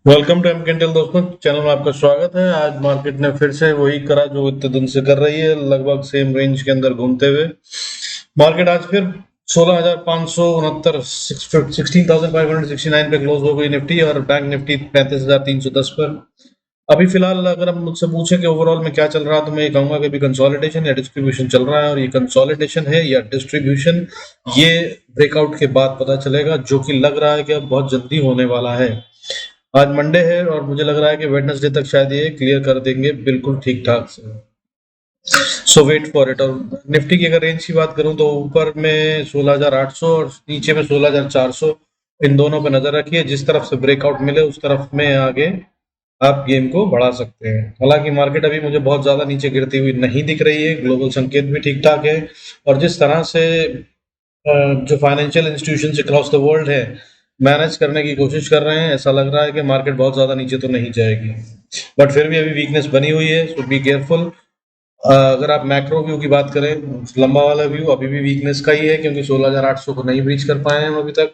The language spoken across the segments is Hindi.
वेलकम टू एम कैंटल दोस्तों, चैनल में आपका स्वागत है। आज मार्केट ने फिर से वही करा जो इतने दिन से कर रही है, लगभग सेम रेंज के अंदर घूमते हुए मार्केट आज फिर 16,569 16,569 पे क्लोज हो गई निफ्टी, और बैंक निफ्टी 35,310 पर। अभी फिलहाल अगर आप मुझसे पूछें कि ओवरऑल में क्या चल रहा है, तो मैं ये कहूंगा कि अभी कंसोलिडेशन या डिस्ट्रीब्यूशन चल रहा है, और ये कंसोलिडेशन है या डिस्ट्रीब्यूशन ये ब्रेकआउट के बाद पता चलेगा, जो कि लग रहा है कि अब बहुत जल्दी होने वाला है। आज मंडे है और मुझे लग रहा है कि वेडनेसडे तक शायद ये क्लियर कर देंगे बिल्कुल ठीक ठाक से। सो वेट फॉर इट। और निफ्टी की अगर रेंज की बात करूं तो ऊपर में 16,800 और नीचे में 16,400, इन दोनों पे नजर रखिए। जिस तरफ से ब्रेकआउट मिले उस तरफ में आगे आप गेम को बढ़ा सकते हैं। हालांकि मार्केट अभी मुझे बहुत ज्यादा नीचे गिरती हुई नहीं दिख रही है, ग्लोबल संकेत भी ठीक ठाक है, और जिस तरह से जो financial institution across the world है मैनेज करने की कोशिश कर रहे हैं, ऐसा लग रहा है कि मार्केट बहुत ज्यादा नीचे तो नहीं जाएगी, बट फिर भी अभी वीकनेस बनी हुई है, सो बी केयरफुल। अगर आप मैक्रो व्यू की बात करें, लंबा वाला व्यू अभी भी वीकनेस का ही है, क्योंकि 16,800 को नहीं ब्रीच कर पाए हैं हम अभी तक।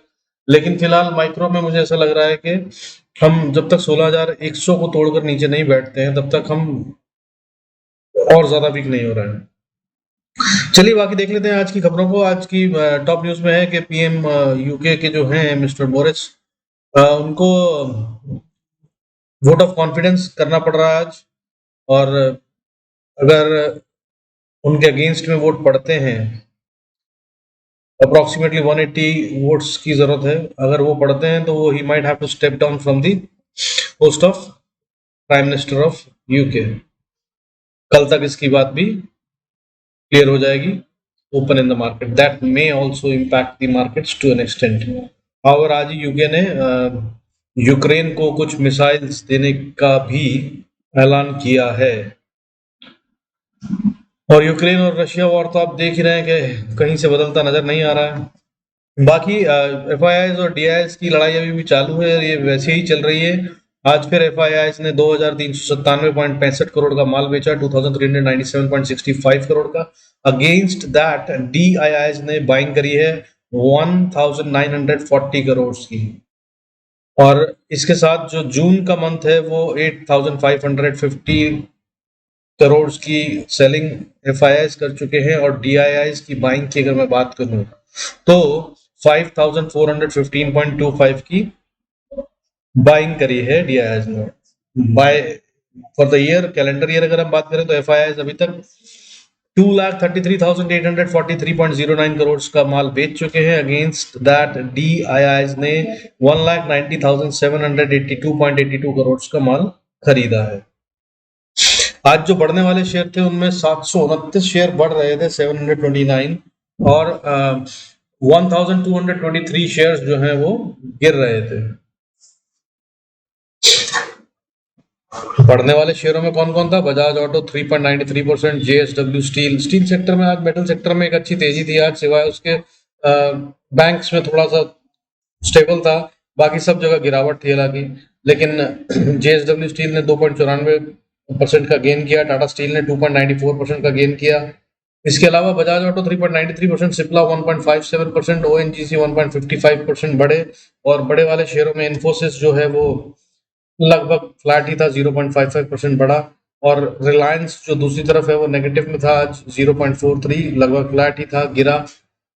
लेकिन फिलहाल माइक्रो में मुझे ऐसा लग रहा है कि हम जब तक 16,100 को तोड़कर नीचे नहीं बैठते हैं, तब तक हम और ज्यादा वीक नहीं हो रहे हैं। चलिए बाकी देख लेते हैं आज की खबरों को। आज की टॉप न्यूज में है कि पीएम यूके के जो हैं मिस्टर बोरिस, उनको वोट ऑफ कॉन्फिडेंस करना पड़ रहा है आज। और अगर उनके अगेंस्ट में वोट पड़ते हैं, अप्रोक्सीमेटली 180 वोट्स की जरूरत है। अगर वो पड़ते हैं तो वो ही might have to step down from the post of prime minister of UK. कल तक इसकी बात भी क्लियर हो जाएगी, open in the market. That may also impact the markets to an extent. और आज यूके ने यूक्रेन को कुछ मिसाइल्स देने का भी ऐलान किया है। और यूक्रेन और रशिया वॉर तो आप देख ही रहे हैं कि कहीं से बदलता नजर नहीं आ रहा है। बाकी एफआईआईज और डीआईएस की लड़ाई अभी भी चालू है, और ये वैसे ही चल रही है। आज फिर एफआईआईज ने 2,397.65 करोड़ का माल बेचा, 2,397.65 करोड़ का। अगेंस्ट दैट डीआईआईज ने बाइंग करी है 1,940 करोड़ की। और इसके साथ जो जून का मंथ है वो 8,550 करोड़ की सेलिंग एफआईआईज कर चुके हैं, और डीआईआईज की बाइंग की अगर मैं बात करूं तो 5,415.25 की बाइंग करी है डीआईआईज ने। Buy for the year, calendar year अगर हम बात करें तो एफआईआईज अभी तक 2,33,843.09 करोड़ का माल बेच चुके हैं। अगेंस्ट दैट डीआईआईज ने 1,90,782.82 करोड़ का माल खरीदा है। आज जो बढ़ने वाले शेयर थे उनमें 729 शेयर बढ़ रहे थे, 729, और 1,223 शेयर्स जो हैं वो गिर रहे थे। बढ़ने वाले शेयरों में कौन कौन था? Bajaj auto 3.93%, JSW steel sector में, आज मेटल सेक्टर में एक अच्छी तेजी थी आज, सिवाय उसके बैंक्स में थोड़ा सा स्टेबल था, बाकी सब जगह गिरावट थी हालांकि। लेकिन जेएसडब्ल्यू स्टील ने 2.94% का गेन किया, टाटा स्टील ने 2.94% का गेन किया। इसके अलावा बजाज ऑटो 3.93%, सिप्ला 1.57%, ओएनजीसी 1.55% बढ़े। और बड़े वाले शेयरों में इन्फोसिस जो है वो लगभग फ्लैट ही था, 0.55% बढ़ा। और रिलायंस जो दूसरी तरफ है वो नेगेटिव में था, आज 0.43, लगभग फ्लैट ही था, गिरा।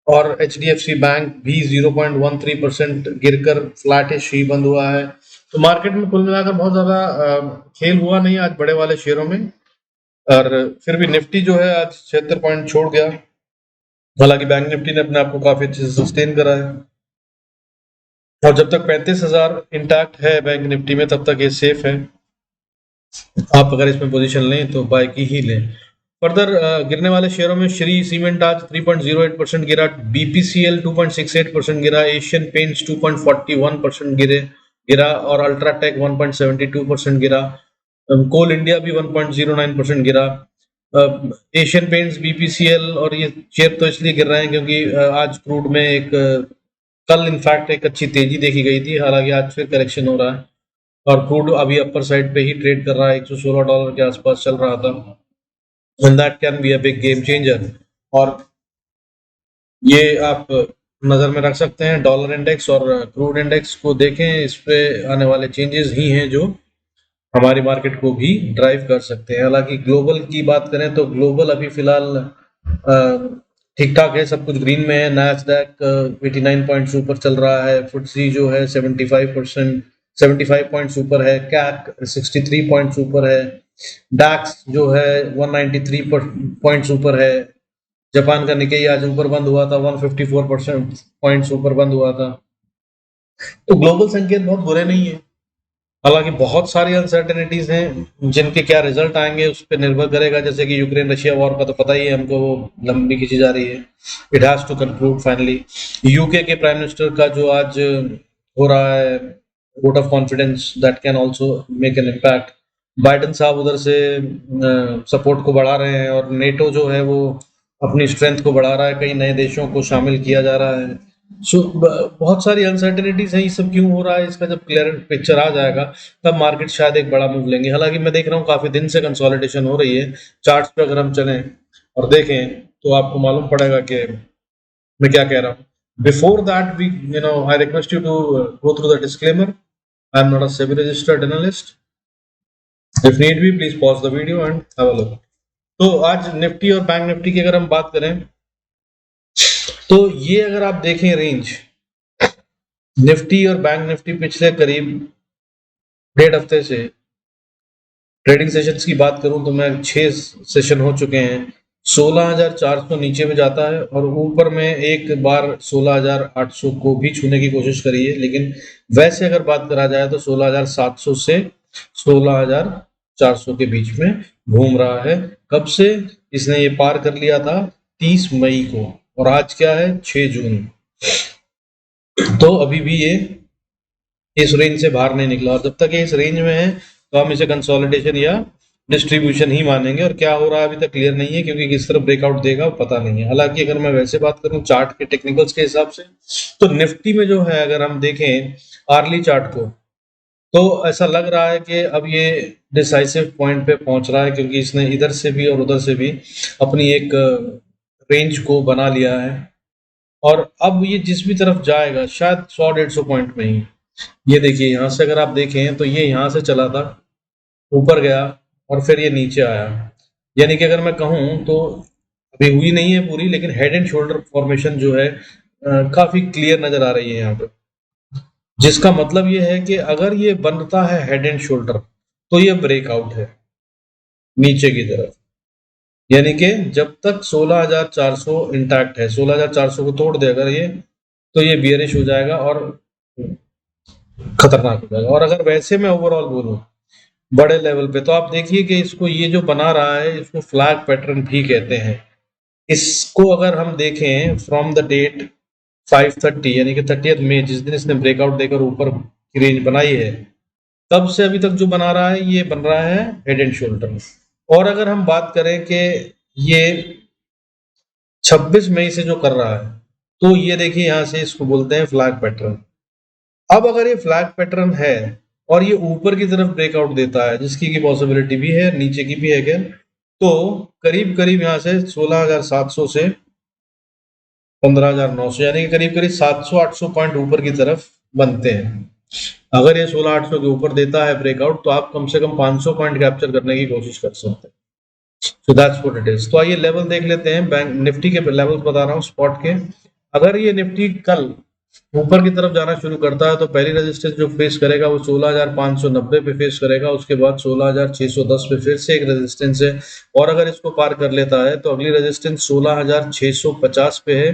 और एचडीएफसी बैंक भी 0.13% गिरकर फ्लैटिश ही बंद हुआ है। तो मार्केट में कुल मिलाकर बहुत ज्यादा खेल हुआ नहीं आज बड़े वाले शेयरों में। और फिर भी निफ्टी जो है आज 76 पॉइंट छोड़ गया। हालांकि बैंक निफ्टी ने अपने आप को काफी अच्छे से सस्टेन करा है, और जब तक 35,000 इंटैक्ट है बैंक निफ्टी में तब तक ये सेफ है। आप अगर इसमें पोजीशन लें तो बाय की ही लें। फर्दर गिरने वाले शेयरों में श्री सीमेंट आज 3.08% गिरा, बीपीसीएल 2.68% गिरा, एशियन पेंट्स 2.41% गिरा, और अल्ट्राटेक 1.72% गिरा। कोल इंडिया भी 1.09% गिरा। एशियन पेंट्स, बीपीसीएल और ये शेयर तो इसलिए गिर रहे हैं क्योंकि आज क्रूड में कल इनफैक्ट एक अच्छी तेजी देखी गई थी, हालांकि आज फिर करेक्शन हो रहा है, और क्रूड अभी अपर साइड पे ही ट्रेड कर रहा है, $116 के आसपास चल रहा था। And that can be a big game changer. और ये आप नजर में रख सकते हैं। डॉलर इंडेक्स और क्रूड इंडेक्स को देखें, इस पे आने वाले चेंजेस ही हैं जो हमारी मार्केट को भी ड्राइव कर सकते हैं। हालांकि ग्लोबल की बात करें तो ग्लोबल अभी फिलहाल ठीक ठाक है, सब कुछ ग्रीन में है। नैस्डैक 89 पॉइंट्स ऊपर चल रहा है, फुटसी जो है 75 पॉइंट्स ऊपर है, कैक 63 पॉइंट्स ऊपर है, डैक्स जो है 193 पॉइंट्स ऊपर है। जापान का निकेई आज ऊपर बंद हुआ था, 154% पॉइंट्स ऊपर बंद हुआ था। तो ग्लोबल संकेत बहुत बुरे नहीं है। हालांकि बहुत सारी अनसर्टेनिटीज हैं, जिनके क्या रिजल्ट आएंगे उस पर निर्भर करेगा। जैसे कि यूक्रेन रशिया वॉर का तो पता ही है हमको, वो लंबी खींची जा रही है। It has to conclude finally. UK के प्राइम मिनिस्टर का जो आज हो रहा है vote of confidence, that can also make an impact. Biden साहब उधर से सपोर्ट को बढ़ा रहे हैं, और नेटो जो है वो अपनी स्ट्रेंथ को बढ़ा रहा है, कई नए देशों को शामिल किया जा रहा है। सो बहुत सारी अनसर्टेनिटीज हैं। ये सब क्यों हो रहा है, इसका जब क्लियर पिक्चर आ जाएगा तब मार्केट शायद एक बड़ा मूव लेंगे। हालांकि मैं देख रहा हूँ काफी दिन से कंसोलिडेशन हो रही है। चार्ट्स पे अगर हम चलें और देखें तो आपको मालूम पड़ेगा कि मैं क्या कह रहा हूँ। Before that we I request you to go through the disclaimer. I am not a SEBI registered analyst. If need be please pause the video and have a look. तो आज निफ्टी और बैंक निफ्टी की अगर हम बात करें तो ये अगर आप देखें रेंज, निफ्टी और बैंक निफ्टी पिछले करीब 1.5 हफ्ते से ट्रेडिंग सेशंस की बात करूं तो मैं 6 सेशन हो चुके हैं। 16,400 नीचे में जाता है और ऊपर में एक बार 16,800 को भी छूने की कोशिश करी है, लेकिन वैसे अगर बात करा जाए तो 16,700 से 16,400 के बीच में घूम रहा है। कब से इसने ये पार कर लिया था? 30 मई को, और आज क्या है? 6 जून। तो अभी भी ये इस रेंज से बाहर नहीं निकला, और जब तक ये इस रेंज में है तो हम इसे कंसोलिडेशन या डिस्ट्रीब्यूशन ही मानेंगे। और क्या हो रहा है अभी तक क्लियर नहीं है, क्योंकि किस तरफ ब्रेकआउट देगा पता नहीं है। हालांकि अगर मैं वैसे बात करूं चार्ट के टेक्निकल्स के हिसाब से, तो निफ्टी में जो है अगर हम देखें आर्ली चार्ट को, तो ऐसा लग रहा है कि अब ये डिसाइसिव पॉइंट पे पहुंच रहा है, क्योंकि इसने इधर से भी और उधर से भी अपनी एक रेंज को बना लिया है। और अब ये जिस भी तरफ जाएगा शायद 100-150 पॉइंट में ही। ये देखिए, यहाँ से अगर आप देखें तो ये यहाँ से चला था, ऊपर गया और फिर ये नीचे आया। यानी कि अगर मैं कहूँ तो अभी हुई नहीं है पूरी, लेकिन हेड एंड शोल्डर फॉर्मेशन जो है काफी क्लियर नजर आ रही है यहाँ पे। जिसका मतलब ये है कि अगर ये बनता है हेड एंड शोल्डर तो ये ब्रेकआउट है नीचे की तरफ। यानी कि जब तक 16,400 इंटैक्ट है, 16,400 को तोड़ दे अगर ये, तो ये बियरिश हो जाएगा और खतरनाक हो जाएगा। और अगर वैसे मैं ओवरऑल बोलूं बड़े लेवल पे, तो आप देखिए कि इसको ये जो बना रहा है इसको फ्लैग पैटर्न भी कहते हैं। इसको अगर हम देखें फ्रॉम द डेट 5:30 यानी कि 30 मई, जिस दिन इसने ब्रेकआउट देकर ऊपर की रेंज बनाई है, तब से अभी तक जो बना रहा है ये बन रहा है हेड एंड शोल्डर। और अगर हम बात करें कि ये 26 मई से जो कर रहा है, तो ये देखिए यहाँ से इसको बोलते हैं फ्लैग पैटर्न। अब अगर ये फ्लैग पैटर्न है और ये ऊपर की तरफ ब्रेकआउट देता है, जिसकी की पॉसिबिलिटी भी है, नीचे की भी है क्या, तो करीब करीब यहाँ से 16,700 से 15,900 यानी कि करीब करीब 700-800 पॉइंट ऊपर की तरफ बनते हैं। अगर ये 16,800 के ऊपर देता है ब्रेकआउट, तो आप कम से कम 500 पॉइंट कैप्चर करने की कोशिश कर सकते हैं। So that's what it is. तो आइए लेवल देख लेते हैं। बैंक निफ्टी के लेवल्स बता रहा हूँ स्पॉट के। अगर ये निफ्टी कल ऊपर की तरफ जाना शुरू करता है तो पहली रेजिस्टेंस जो फेस करेगा वो 16,590 पे फेस करेगा। उसके बाद 16,610 पे फिर से एक रेजिस्टेंस है, और अगर इसको पार कर लेता है तो अगली रेजिस्टेंस 16,650 पे है,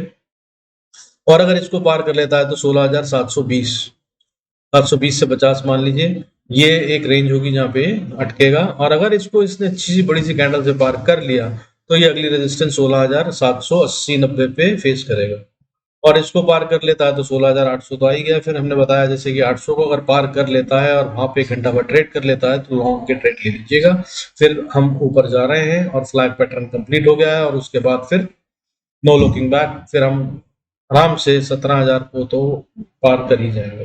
और अगर इसको पार कर लेता है तो 16,720, 720 से 50 मान लीजिए, ये एक रेंज होगी जहाँ पे अटकेगा। और अगर इसको इसने अच्छी सी बड़ी सी कैंडल से पार कर लिया तो ये अगली रेजिस्टेंस 16,780-90 पे फेस करेगा, और इसको पार कर लेता है तो 16,800 तो आ ही गया। फिर हमने बताया जैसे कि 800 को अगर पार कर लेता है और वहां पे 1 घंटा भर ट्रेड कर लेता है तो लॉन्ग के ट्रेड ले लीजिएगा। फिर हम ऊपर जा रहे हैं और फ्लैग पैटर्न कंप्लीट हो गया है, और उसके बाद फिर नो लुकिंग बैक, फिर हम आराम से 17,000 को तो पार कर ही जाएंगे।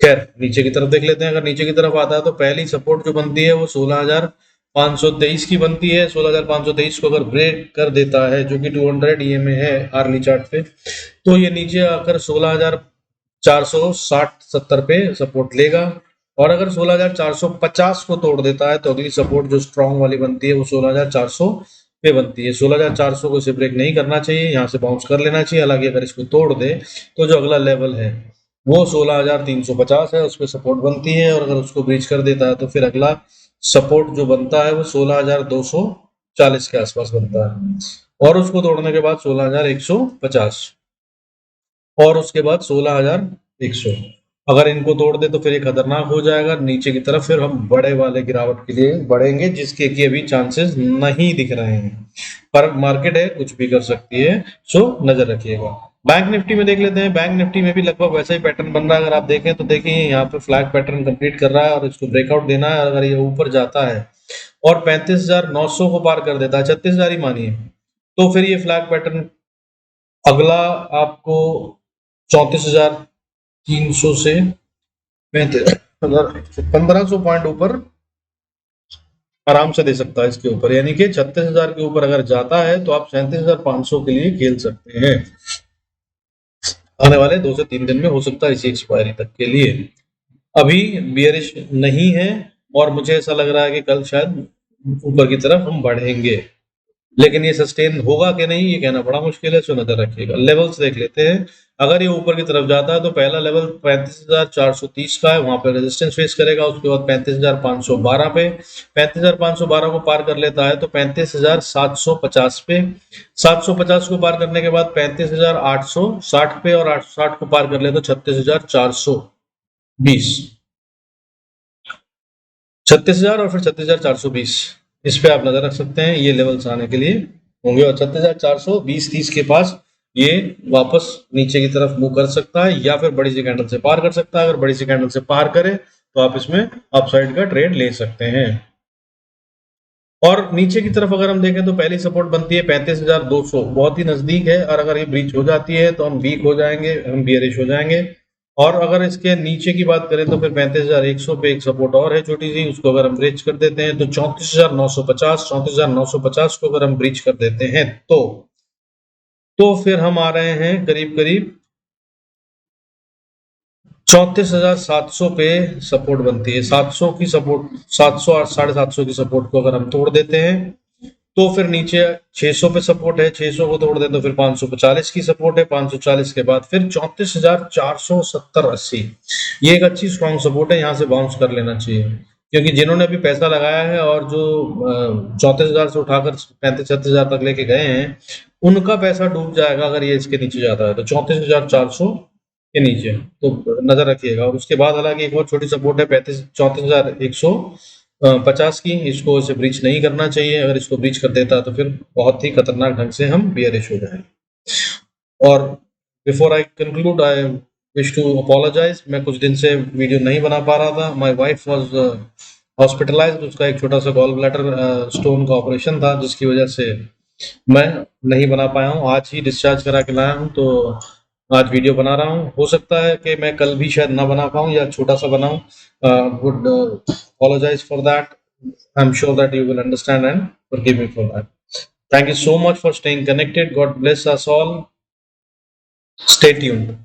खैर नीचे की तरफ देख लेते हैं। अगर नीचे की तरफ आता है तो पहली सपोर्ट जो बनती है वो 16,000 16,523 की बनती है। 16,523 को अगर ब्रेक कर देता है, जो कि 200 EMA है आर्ली चार्ट पे, तो ये नीचे आकर 16,460-70 पे सपोर्ट लेगा। और अगर 16,450 को तोड़ देता है तो अगली सपोर्ट जो स्ट्रॉन्ग वाली बनती है वो 16,400 पे बनती है। 16,400 को इसे ब्रेक नहीं करना चाहिए, यहाँ से बाउंस कर लेना चाहिए। हालांकि अगर इसको तोड़ दे तो जो अगला लेवल है वो 16,350 है, उस पर सपोर्ट बनती है। और अगर उसको ब्रीच कर देता है तो फिर अगला सपोर्ट जो बनता है वो 16,240 के आसपास बनता है। और उसको तोड़ने के बाद 16,150 और उसके बाद 16,100। अगर इनको तोड़ दे तो फिर ये खतरनाक हो जाएगा नीचे की तरफ, फिर हम बड़े वाले गिरावट के लिए बढ़ेंगे, जिसके कि अभी चांसेस नहीं दिख रहे हैं। पर मार्केट है, कुछ भी कर सकती है, सो नजर रखिएगा। बैंक निफ्टी में देख लेते हैं। बैंक निफ्टी में भी लगभग वैसा ही पैटर्न बन रहा है। अगर आप देखें तो देखिए यहाँ पे फ्लैग पैटर्न कंप्लीट कर रहा है और इसको ब्रेकआउट देना है। अगर ये ऊपर जाता है और 35,900 को पार कर देता है, 36,000 ही मानिए, तो फिर ये फ्लैग पैटर्न अगला आपको 34,300 से 1500 पॉइंट ऊपर आराम से दे सकता है इसके ऊपर। यानी कि 36,000 के ऊपर अगर जाता है तो आप 37,500 के लिए खेल सकते हैं आने वाले 2 से 3 दिन में, हो सकता है इसी एक्सपायरी तक के लिए। अभी बियरिश नहीं है और मुझे ऐसा लग रहा है कि कल शायद ऊपर की तरफ हम बढ़ेंगे, लेकिन ये सस्टेन होगा कि नहीं ये कहना बड़ा मुश्किल है, सो नजर रखिएगा। लेवल्स देख लेते हैं। अगर ये ऊपर की तरफ जाता है तो पहला लेवल 35,430 का है, वहां पर रेजिस्टेंस फेस करेगा। उसके बाद 35,512 पे, 35,512 को पार कर लेता है तो 35,750 पे, 750 को पार करने के बाद 35,860 पे, और 860 को पार कर ले तो 36,420, 36,000 और फिर 36,420, इस पे आप नजर रख सकते हैं। ये लेवल्स आने के लिए होंगे और 36,420-30 के पास ये वापस नीचे की तरफ मूव कर सकता है या फिर बड़ी सी कैंडल से पार कर सकता है। अगर बड़ी सी कैंडल से पार करे तो आप इसमें अपसाइड का ट्रेड ले सकते हैं। और नीचे की तरफ अगर हम देखें तो पहली सपोर्ट बनती है 35,200, बहुत ही नजदीक है। और अगर ये ब्रीच हो जाती है तो हम वीक हो जाएंगे, हम बियरिश हो जाएंगे। और अगर इसके नीचे की बात करें तो फिर 35,100 पे एक सपोर्ट और है छोटी सी, उसको अगर हम ब्रीच कर देते हैं तो 34,950 को अगर हम ब्रीच कर देते हैं तो फिर हम आ रहे हैं करीब करीब 34,700 पे सपोर्ट बनती है। 700 की सपोर्ट, 700 और 750 की सपोर्ट को अगर हम तोड़ देते हैं तो फिर नीचे 600 पे सपोर्ट है, 600 को तोड़ दे तो फिर 540 की सपोर्ट है, 540 के बाद फिर 34,470-80, ये एक अच्छी स्ट्रॉन्ग सपोर्ट है। यहाँ से बाउंस कर लेना चाहिए, क्योंकि जिन्होंने अभी पैसा लगाया है और जो 34,000 से उठाकर 35-36,000 तक लेके गए हैं, उनका पैसा डूब जाएगा अगर ये इसके नीचे जाता है तो 34,400 के नीचे, तो नजर रखिएगा। और उसके बाद हालांकि एक और छोटी सपोर्ट है 34,150 की, इसको इसे ब्रीच नहीं करना चाहिए। अगर इसको ब्रीच कर देता है तो फिर बहुत ही खतरनाक ढंग से हम बियरिश हो जाएंगे। और before I conclude, I wish to apologise. मैं कुछ दिन से वीडियो नहीं बना पा रहा था। माय वाइफ वाज हॉस्पिटलाइज्ड, उसका एक छोटा सा गॉल ब्लैडर स्टोन का ऑपरेशन था, जिसकी वजह से मैं नहीं बना पाया हूँ। आज ही डिस्चार्ज करा के लाया हूँ, तो आज वीडियो बना रहा हूँ। हो सकता है कि मैं कल भी शायद ना बना पाऊँ या छोटा सा बनाऊँ। Would apologize for that. I'm sure that you will understand and forgive me for that. Thank you so much for staying connected. God bless us all. Stay tuned.